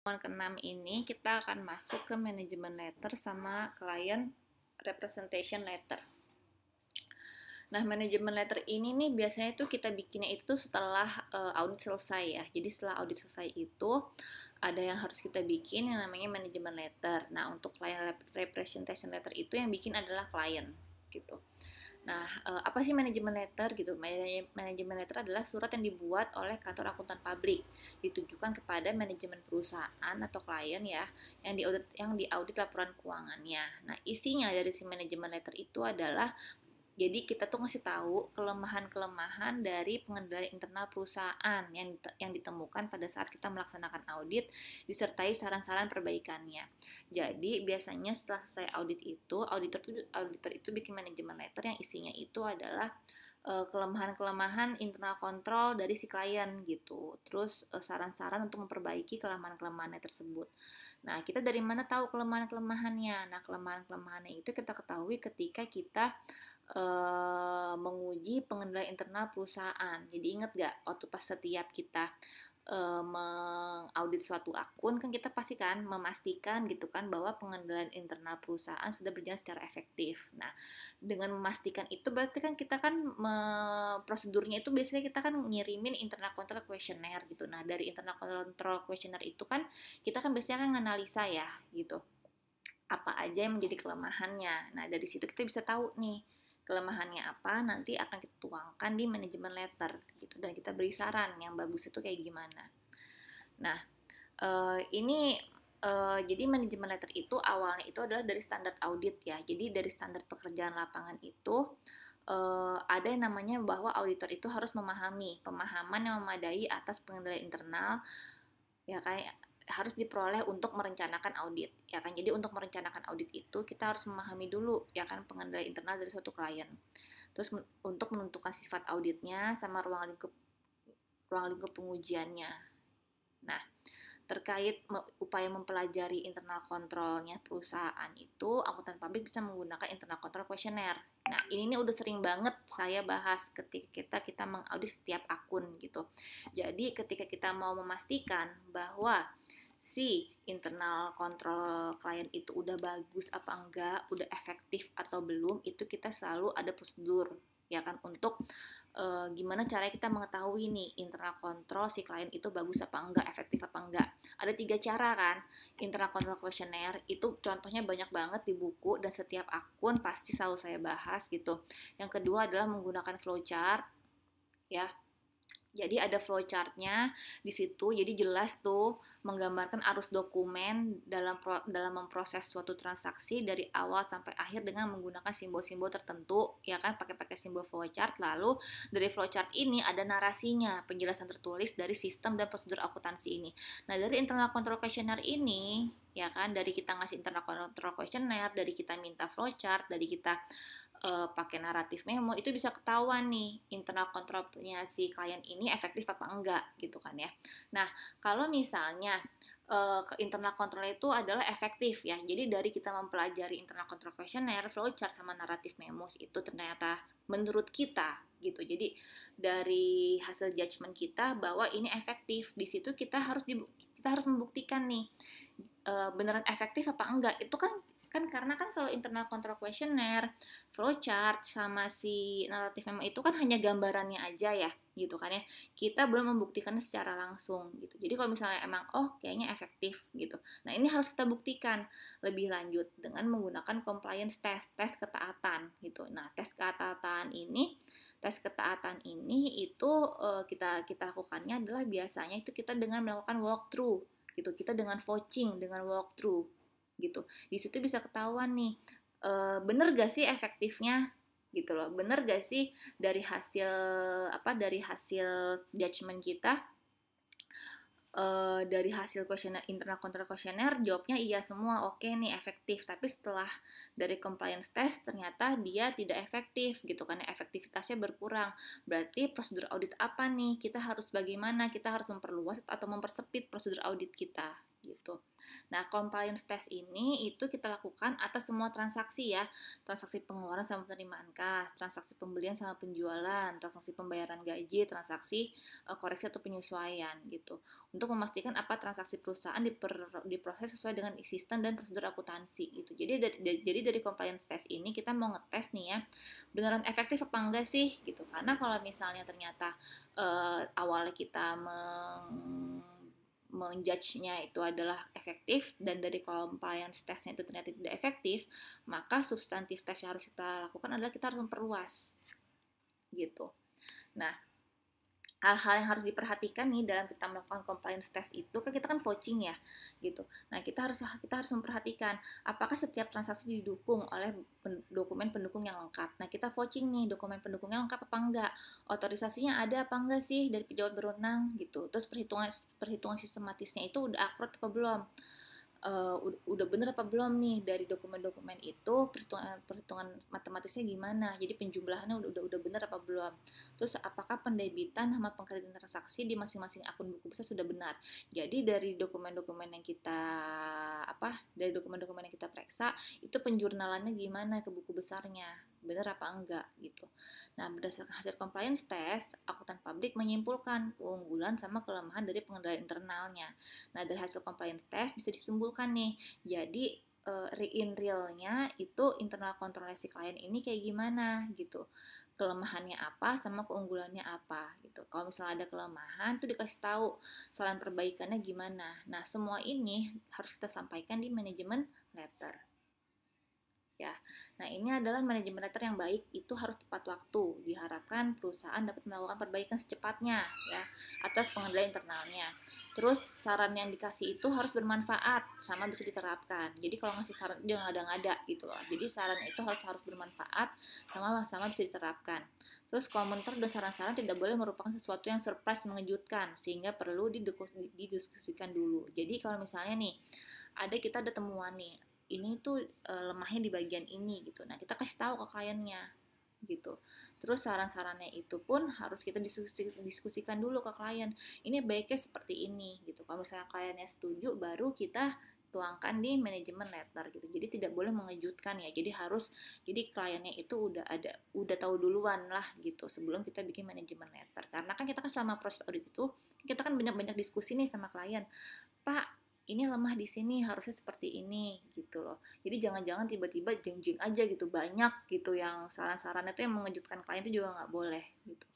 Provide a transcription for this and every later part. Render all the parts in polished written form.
Ke-6 ini kita akan masuk ke manajemen letter sama client representation letter. Nah, manajemen letter ini nih biasanya tuh kita bikinnya itu setelah audit selesai ya. Jadi setelah audit selesai itu ada yang harus kita bikin yang namanya manajemen letter. Nah, untuk client representation letter itu yang bikin adalah client gitu. Nah, apa sih manajemen letter gitu? Manajemen letter adalah surat yang dibuat oleh kantor akuntan publik, ditujukan kepada manajemen perusahaan atau klien ya, yang diaudit laporan keuangannya. Nah, isinya dari si manajemen letter itu adalah jadi kita tuh ngasih tahu kelemahan-kelemahan dari pengendalian internal perusahaan yang ditemukan pada saat kita melaksanakan audit disertai saran-saran perbaikannya. Jadi biasanya setelah selesai audit itu, auditor itu bikin manajemen letter yang isinya itu adalah kelemahan-kelemahan internal kontrol dari si klien gitu. Terus saran-saran untuk memperbaiki kelemahan-kelemahannya tersebut. Nah, kita dari mana tahu kelemahan-kelemahannya? Nah, kelemahan-kelemahannya itu kita ketahui ketika kita menguji pengendalian internal perusahaan. Jadi ingat gak waktu pas setiap kita mengaudit suatu akun kan kita pasti kan memastikan gitu kan bahwa pengendalian internal perusahaan sudah berjalan secara efektif. Nah, dengan memastikan itu berarti kan kita kan prosedurnya itu biasanya kita kan ngirimin internal control questionnaire gitu. Nah, dari internal control questionnaire itu kan kita kan biasanya kan nganalisa ya gitu. Apa aja yang menjadi kelemahannya. Nah, dari situ kita bisa tahu nih kelemahannya apa, nanti akan kita tuangkan di manajemen letter gitu, dan kita beri saran yang bagus itu kayak gimana. Nah, ini jadi manajemen letter itu awalnya itu adalah dari standar audit ya. Jadi dari standar pekerjaan lapangan itu ada yang namanya bahwa auditor itu harus memahami pemahaman yang memadai atas pengendalian internal ya kayak harus diperoleh untuk merencanakan audit ya kan. Jadi untuk merencanakan audit itu kita harus memahami dulu ya kan pengendalian internal dari suatu klien. Terus untuk menentukan sifat auditnya sama ruang lingkup pengujiannya. Nah, terkait upaya mempelajari internal kontrolnya perusahaan itu, akuntan publik bisa menggunakan internal control questionnaire. Nah, ini udah sering banget saya bahas ketika kita mengaudit setiap akun gitu. Jadi, ketika kita mau memastikan bahwa si internal kontrol klien itu udah bagus apa enggak, udah efektif atau belum, itu kita selalu ada prosedur ya kan untuk gimana caranya kita mengetahui nih internal kontrol si klien itu bagus apa enggak, efektif apa enggak. Ada 3 cara kan. Internal control questionnaire itu contohnya banyak banget di buku dan setiap akun pasti selalu saya bahas gitu. Yang kedua adalah menggunakan flowchart ya. Jadi ada flowchartnya di situ, jadi jelas tuh menggambarkan arus dokumen dalam memproses suatu transaksi dari awal sampai akhir dengan menggunakan simbol-simbol tertentu, ya kan pakai simbol flowchart. Lalu dari flowchart ini ada narasinya, penjelasan tertulis dari sistem dan prosedur akuntansi ini. Nah, dari internal control questionnaire ini, ya kan dari kita ngasih internal control questionnaire, dari kita minta flowchart, dari kita pakai naratif memo, itu bisa ketahuan nih internal kontrolnya si klien ini efektif apa enggak gitu kan ya. Nah, kalau misalnya internal kontrol itu adalah efektif ya. Jadi dari kita mempelajari internal control questionnaire, flowchart sama naratif memos itu ternyata menurut kita gitu. Jadi dari hasil judgement kita bahwa ini efektif. Di situ kita harus membuktikan nih beneran efektif apa enggak. Itu kan karena kan kalau internal control questionnaire, flowchart sama si naratif memo itu kan hanya gambarannya aja ya gitu kan ya. Kita belum membuktikannya secara langsung gitu. Jadi kalau misalnya emang kayaknya efektif gitu. Nah, ini harus kita buktikan lebih lanjut dengan menggunakan compliance test, tes ketaatan gitu. Nah, tes ketaatan ini itu kita lakukannya adalah biasanya itu kita dengan melakukan walkthrough gitu. Kita dengan vouching, dengan walkthrough gitu. Di situ bisa ketahuan nih bener gak sih efektifnya gitu loh, bener gak sih dari hasil judgement kita, dari hasil internal control questionnaire jawabnya iya semua, oke nih efektif, tapi setelah dari compliance test ternyata dia tidak efektif gitu kan, efektivitasnya berkurang. Berarti prosedur audit apa nih, kita harus bagaimana, kita harus memperluas atau mempersempit prosedur audit kita gitu. Nah, compliance test ini itu kita lakukan atas semua transaksi ya. Transaksi pengeluaran sama penerimaan kas, transaksi pembelian sama penjualan, transaksi pembayaran gaji, transaksi koreksi atau penyesuaian gitu. Untuk memastikan apa transaksi perusahaan diproses sesuai dengan sistem dan prosedur akuntansi gitu. Jadi dari compliance test ini kita mau ngetes nih ya, beneran efektif apa enggak sih gitu. Karena kalau misalnya ternyata awalnya kita menjudge-nya itu adalah efektif dan dari compliance testnya itu ternyata tidak efektif, maka substantif test yang harus kita lakukan adalah kita harus memperluas gitu. Nah, hal-hal yang harus diperhatikan nih dalam kita melakukan compliance test itu kan kita kan vouching ya gitu. Nah, kita harus memperhatikan apakah setiap transaksi didukung oleh dokumen pendukung yang lengkap. Nah, kita vouching nih dokumen pendukungnya lengkap apa enggak, otorisasinya ada apa enggak sih dari pejabat berwenang gitu. Terus perhitungan sistematisnya itu udah akurat apa belum, udah bener apa belum nih dari dokumen-dokumen itu, perhitungan matematisnya gimana, jadi penjumlahannya udah bener apa belum, terus apakah pendebitan sama pengkreditan transaksi di masing-masing akun buku besar sudah benar. Jadi dari dokumen-dokumen yang kita periksa itu penjurnalannya gimana ke buku besarnya, bener apa enggak gitu. Nah, berdasarkan hasil compliance test, akuntan publik menyimpulkan keunggulan sama kelemahan dari pengendalian internalnya. Nah, dari hasil compliance test bisa disimpulkan nih, jadi in realnya itu internal kontrolnya si klien ini kayak gimana gitu, kelemahannya apa sama keunggulannya apa gitu. Kalau misalnya ada kelemahan tuh dikasih tahu saran perbaikannya gimana. Nah, semua ini harus kita sampaikan di manajemen letter ya. Nah, ini adalah manajemen letter yang baik itu harus tepat waktu. Diharapkan perusahaan dapat melakukan perbaikan secepatnya ya atas pengendalian internalnya. Terus saran yang dikasih itu harus bermanfaat sama bisa diterapkan. Jadi kalau ngasih saran dia ngada-ngada gitu loh. Jadi saran itu harus bermanfaat sama bisa diterapkan. Terus komentar dan saran-saran tidak boleh merupakan sesuatu yang surprise mengejutkan sehingga perlu didiskusikan dulu. Jadi kalau misalnya nih kita ada temuan nih, ini tuh lemahnya di bagian ini gitu. Nah, kita kasih tahu ke kliennya gitu. Terus saran-sarannya itu pun harus kita diskusikan dulu ke klien. Ini baiknya seperti ini gitu. Kalau misalnya kliennya setuju, baru kita tuangkan di manajemen letter gitu. Jadi tidak boleh mengejutkan ya. Jadi kliennya itu udah tahu duluan lah gitu sebelum kita bikin manajemen letter. Karena kan kita kan selama proses audit itu kita kan banyak diskusi nih sama klien. Pak, ini lemah di sini, harusnya seperti ini gitu loh. Jadi jangan-jangan tiba-tiba jeng-jeng aja gitu, banyak gitu yang saran-sarannya itu yang mengejutkan klien itu juga nggak boleh gitu.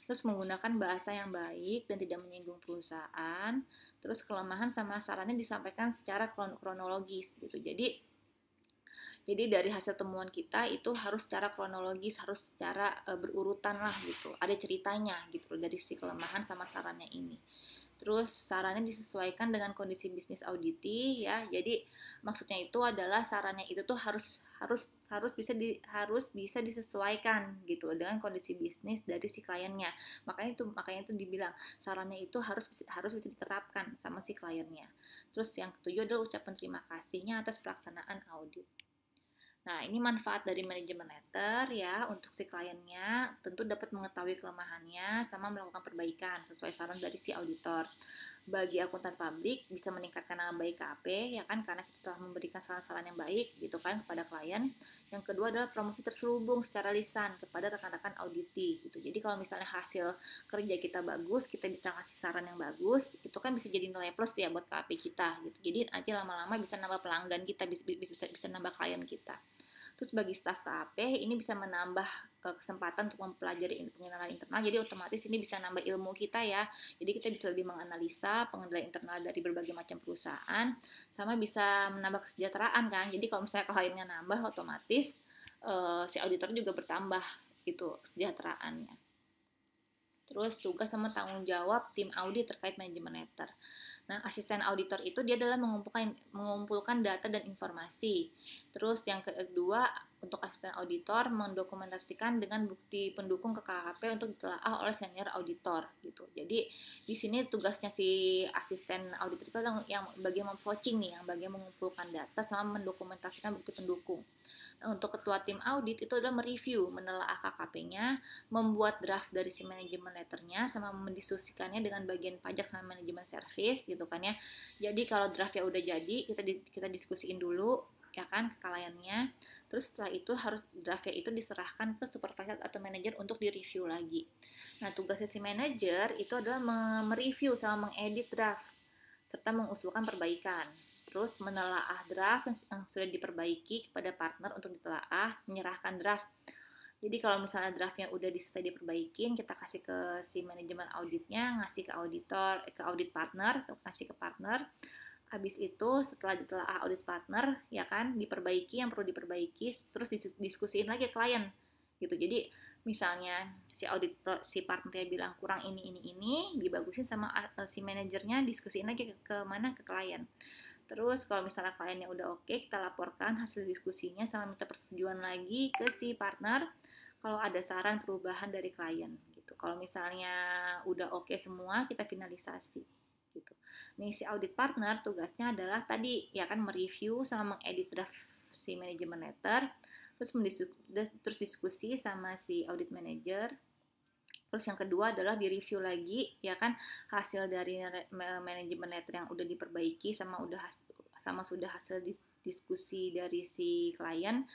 Terus menggunakan bahasa yang baik dan tidak menyinggung perusahaan. Terus kelemahan sama sarannya disampaikan secara kronologis gitu. Jadi dari hasil temuan kita itu harus secara kronologis, harus secara berurutan lah gitu. Ada ceritanya gitu loh dari si kelemahan sama sarannya ini. Terus sarannya disesuaikan dengan kondisi bisnis auditi ya. Jadi maksudnya itu adalah sarannya itu tuh harus bisa disesuaikan gitu dengan kondisi bisnis dari si kliennya. Makanya itu dibilang sarannya itu harus bisa diterapkan sama si kliennya. Terus yang ketujuh adalah ucapan terima kasihnya atas pelaksanaan audit. Nah, ini manfaat dari manajemen letter ya untuk si kliennya, tentu dapat mengetahui kelemahannya sama melakukan perbaikan sesuai saran dari si auditor. Bagi akuntan publik bisa meningkatkan nama baik KAP ya kan, karena kita telah memberikan saran-saran yang baik gitu kan kepada klien. Yang kedua adalah promosi terselubung secara lisan kepada rekan-rekan auditi gitu. Jadi kalau misalnya hasil kerja kita bagus, kita bisa ngasih saran yang bagus, itu kan bisa jadi nilai plus ya buat KAP kita gitu. Jadi nanti lama-lama bisa nambah pelanggan kita, bisa nambah klien kita. Terus bagi staf KAP ini bisa menambah kesempatan untuk mempelajari pengenalan internal, jadi otomatis ini bisa nambah ilmu kita ya. Jadi kita bisa lebih menganalisa pengendalian internal dari berbagai macam perusahaan, sama bisa menambah kesejahteraan kan. Jadi kalau misalnya kliennya nambah, otomatis si auditor juga bertambah gitu kesejahteraannya. Terus tugas sama tanggung jawab tim audit terkait manajemen letter. Nah, asisten auditor itu dia adalah mengumpulkan data dan informasi. Terus yang kedua, untuk asisten auditor mendokumentasikan dengan bukti pendukung ke KKP untuk ditelaah oleh senior auditor gitu. Jadi di sini tugasnya si asisten auditor itu yang bagian vouching nih, yang bagian mengumpulkan data sama mendokumentasikan bukti pendukung. Untuk ketua tim audit itu adalah mereview, menelaah KKP-nya, membuat draft dari si manajemen letternya, sama mendiskusikannya dengan bagian pajak sama manajemen service gitu kan ya. Jadi kalau draftnya udah jadi, kita diskusiin dulu ya kan ke kliennya. Terus setelah itu harus draftnya itu diserahkan ke supervisor atau manajer untuk direview lagi. Nah, tugasnya si manajer itu adalah mereview sama mengedit draft serta mengusulkan perbaikan. Terus menelaah draft yang sudah diperbaiki kepada partner untuk ditelaah, menyerahkan draft. Jadi kalau misalnya draftnya udah selesai diperbaikin, kita kasih ke si manajemen auditnya, ngasih ke auditor, ke audit partner, ngasih ke partner. Habis itu setelah ditelaah audit partner, ya kan, diperbaiki yang perlu diperbaiki, terus diskusiin lagi ke klien. Gitu. Jadi misalnya si partnernya bilang kurang ini, dibagusin sama si manajernya, diskusiin lagi ke mana, ke klien. Terus kalau misalnya kliennya udah oke, kita laporkan hasil diskusinya sama minta persetujuan lagi ke si partner kalau ada saran perubahan dari klien gitu. Kalau misalnya udah oke semua, kita finalisasi gitu. Nih si audit partner tugasnya adalah tadi ya kan mereview sama mengedit draft si manajemen letter, terus diskusi sama si audit manager. Terus yang kedua adalah direview lagi ya kan hasil dari manajemen letter yang udah diperbaiki sama sudah hasil diskusi dari si klien.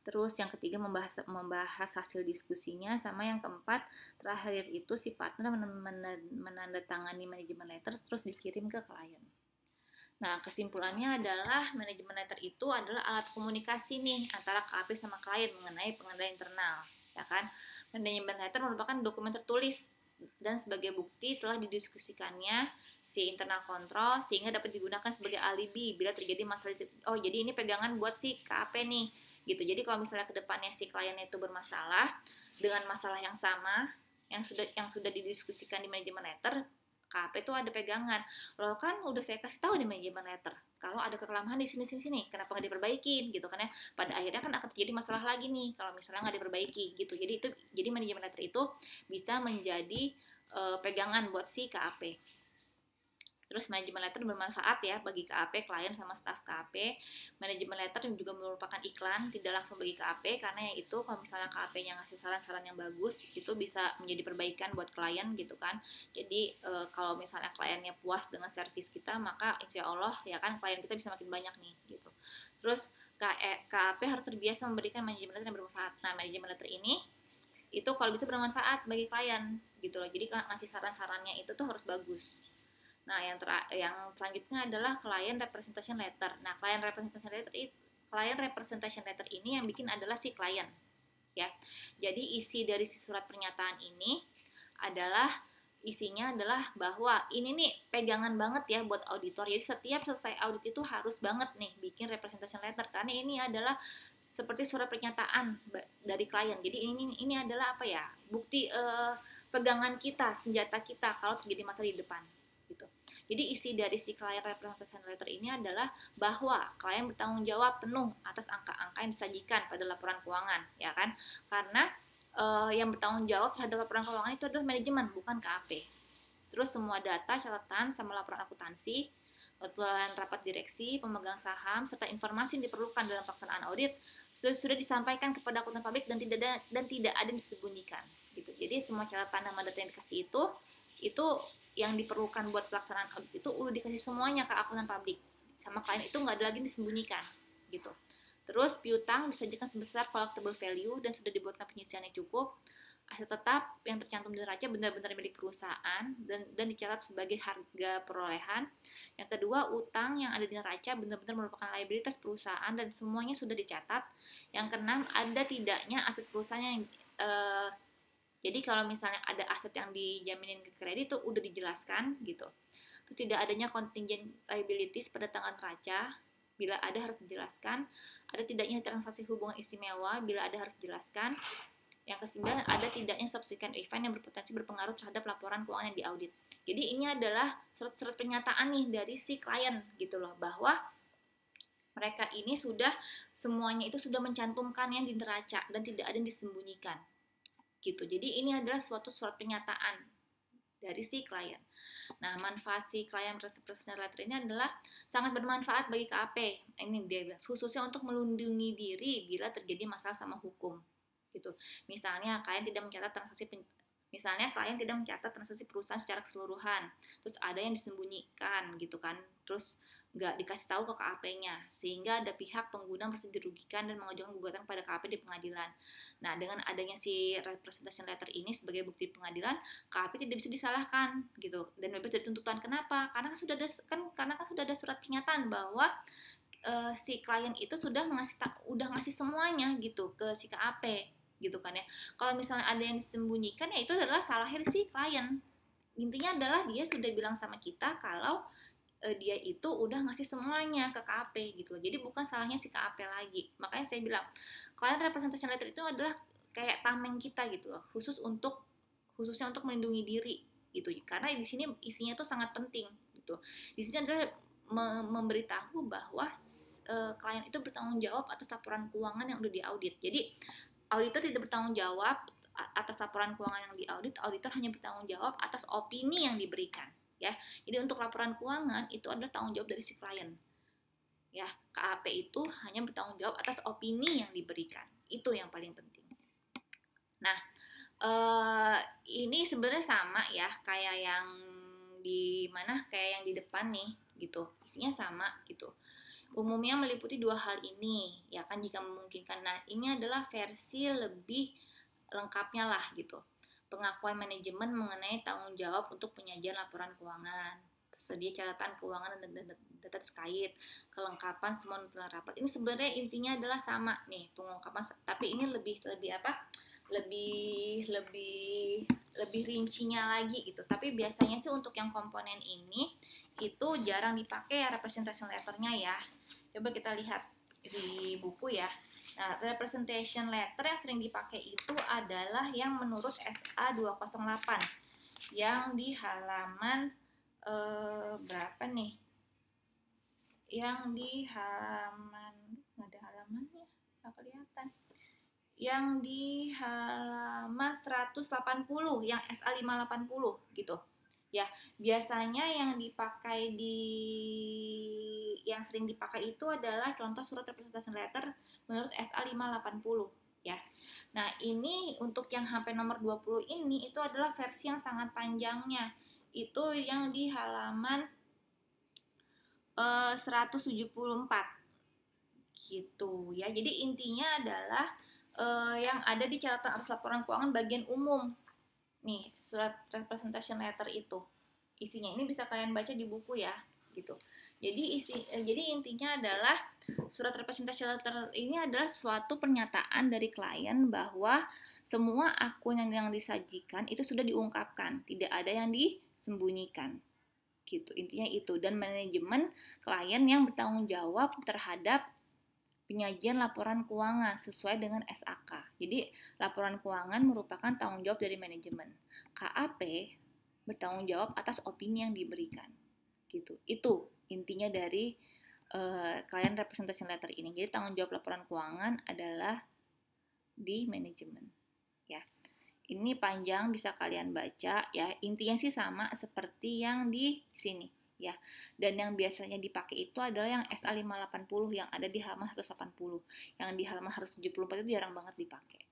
Terus yang ketiga membahas hasil diskusinya, sama yang keempat terakhir itu si partner menandatangani manajemen letter terus dikirim ke klien. Nah, kesimpulannya adalah manajemen letter itu adalah alat komunikasi nih antara KAP sama klien mengenai pengendalian internal, ya kan? Manajemen letter merupakan dokumen tertulis dan sebagai bukti telah didiskusikannya si internal control sehingga dapat digunakan sebagai alibi bila terjadi masalah. Oh, jadi ini pegangan buat si KAP nih, gitu. Jadi kalau misalnya kedepannya si kliennya itu bermasalah dengan masalah yang sama yang sudah didiskusikan di manajemen letter, KP itu ada pegangan. Loh kan udah saya kasih tahu di manajemen letter kalau ada kelemahan di sini, kenapa nggak diperbaikin gitu kan ya. Pada akhirnya kan akan terjadi masalah lagi nih kalau misalnya nggak diperbaiki gitu. Jadi manajemen letter itu bisa menjadi pegangan buat si KAP. Terus manajemen letter bermanfaat ya bagi KAP, klien sama staf KAP. Manajemen letter juga merupakan iklan, tidak langsung bagi KAP, karena yang itu kalau misalnya KAP-nya ngasih saran-saran yang bagus, itu bisa menjadi perbaikan buat klien gitu kan. Jadi kalau misalnya kliennya puas dengan servis kita, maka insya Allah ya kan klien kita bisa makin banyak nih gitu. Terus KAP harus terbiasa memberikan manajemen letter yang bermanfaat. Nah, manajemen letter ini itu kalau bisa bermanfaat bagi klien gitu loh. Jadi ngasih saran-sarannya itu tuh harus bagus. Nah, yang selanjutnya adalah client representation letter. Nah, client representation letter ini yang bikin adalah si klien, ya. Jadi isi dari si surat pernyataan ini isinya adalah bahwa ini nih pegangan banget ya buat auditor. Jadi setiap selesai audit itu harus banget nih bikin representation letter karena ini adalah seperti surat pernyataan dari klien. Jadi ini adalah apa ya? Bukti pegangan kita, senjata kita kalau terjadi masalah di depan gitu. Jadi isi dari si client representation letter ini adalah bahwa klien bertanggung jawab penuh atas angka-angka yang disajikan pada laporan keuangan, ya kan? Karena yang bertanggung jawab terhadap laporan keuangan itu adalah manajemen, bukan KAP. Terus semua data, catatan, sama laporan akuntansi, laporan rapat direksi, pemegang saham, serta informasi yang diperlukan dalam pelaksanaan audit sudah disampaikan kepada akuntan publik dan tidak ada yang disembunyikan. Gitu. Jadi semua catatan dan data yang dikasih itu yang diperlukan buat pelaksanaan audit itu udah dikasih semuanya ke akuntan publik sama klien, itu nggak ada lagi disembunyikan gitu. Terus piutang disajikan sebesar collectible value dan sudah dibuatkan penyisian yang cukup. Aset tetap yang tercantum di neraca benar-benar milik perusahaan dan dicatat sebagai harga perolehan. Yang kedua, utang yang ada di neraca benar-benar merupakan liabilitas perusahaan dan semuanya sudah dicatat. Yang keenam, ada tidaknya aset perusahaan yang jadi kalau misalnya ada aset yang dijaminin ke kredit itu udah dijelaskan gitu. Terus tidak adanya contingent liabilities pada tanggal neraca, bila ada harus dijelaskan. Ada tidaknya transaksi hubungan istimewa, bila ada harus dijelaskan. Yang kesembilan, ada tidaknya subsequent event yang berpotensi berpengaruh terhadap laporan keuangan yang diaudit. Jadi ini adalah surat-surat pernyataan nih dari si klien gitu loh, bahwa mereka ini semuanya itu sudah mencantumkan yang di neraca dan tidak ada yang disembunyikan. Gitu. Jadi ini adalah suatu surat pernyataan dari si klien. Nah, manfaat si client representation letter ini adalah sangat bermanfaat bagi KAP. Ini dia bilang, khususnya untuk melindungi diri bila terjadi masalah sama hukum. Gitu. Misalnya klien tidak mencatat transaksi perusahaan secara keseluruhan, terus ada yang disembunyikan gitu kan, terus nggak dikasih tahu ke KAP-nya, sehingga ada pihak pengguna merasa dirugikan dan mengajukan gugatan kepada KAP di pengadilan. Nah, dengan adanya si representation letter ini sebagai bukti pengadilan, KAP tidak bisa disalahkan gitu dan bebas dari tuntutan. Kenapa? Karena kan sudah ada surat pernyataan bahwa si klien itu sudah ngasih semuanya gitu ke si KAP gitu kan ya. Kalau misalnya ada yang disembunyikan, ya itu adalah salahnya si klien. Intinya adalah dia sudah bilang sama kita kalau dia itu udah ngasih semuanya ke KAP gitu loh. Jadi bukan salahnya si KAP lagi. Makanya saya bilang client representation letter itu adalah kayak tameng kita gitu loh, khususnya untuk melindungi diri gitu. Karena di sini isinya tuh sangat penting gitu. Di sini adalah memberitahu bahwa klien itu bertanggung jawab atas laporan keuangan yang udah diaudit. Jadi auditor tidak bertanggung jawab atas laporan keuangan yang diaudit, auditor hanya bertanggung jawab atas opini yang diberikan. Ya, jadi untuk laporan keuangan itu adalah tanggung jawab dari si klien. Ya, KAP itu hanya bertanggung jawab atas opini yang diberikan. Itu yang paling penting. Nah, ini sebenarnya sama ya kayak yang di depan nih gitu. Isinya sama gitu. Umumnya meliputi dua hal ini, ya kan, jika memungkinkan. Nah, ini adalah versi lebih lengkapnya lah gitu. Pengakuan manajemen mengenai tanggung jawab untuk penyajian laporan keuangan, tersedia catatan keuangan dan data terkait, kelengkapan semua nota rapat. Ini sebenarnya intinya adalah sama nih, pengungkapan, tapi ini lebih rincinya lagi gitu. Tapi biasanya sih untuk yang komponen ini itu jarang dipakai ya representation letternya ya. Coba kita lihat di buku ya. Nah, representation letter yang sering dipakai itu adalah yang menurut SA 208 yang di halaman berapa nih? Yang di halaman, nggak ada halamannya, nggak kelihatan. Yang di halaman 180, yang SA 580 gitu. Ya, biasanya yang sering dipakai itu adalah contoh surat representation letter menurut SA 580 ya. Nah, ini untuk yang HP nomor 20 ini itu adalah versi yang sangat panjangnya. Itu yang di halaman 174 gitu ya. Jadi intinya adalah yang ada di catatan atas laporan keuangan bagian umum. Nih, surat representation letter itu. Isinya ini bisa kalian baca di buku ya, gitu. Jadi intinya adalah surat representation letter ini adalah suatu pernyataan dari klien bahwa semua akun yang disajikan itu sudah diungkapkan, tidak ada yang disembunyikan. Gitu. Intinya itu, dan manajemen klien yang bertanggung jawab terhadap penyajian laporan keuangan sesuai dengan SAK. Jadi, laporan keuangan merupakan tanggung jawab dari manajemen. KAP bertanggung jawab atas opini yang diberikan. Gitu. Itu intinya dari client representation letter ini. Jadi, tanggung jawab laporan keuangan adalah di manajemen. Ya. Ini panjang, bisa kalian baca ya. Intinya sih sama seperti yang di sini. Ya, dan yang biasanya dipakai itu adalah yang SA 580 yang ada di halaman 180. Yang di halaman 174 itu jarang banget dipakai.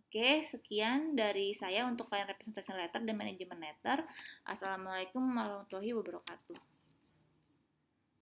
Oke, sekian dari saya untuk client representation letter dan management letter. Assalamualaikum warahmatullahi wabarakatuh.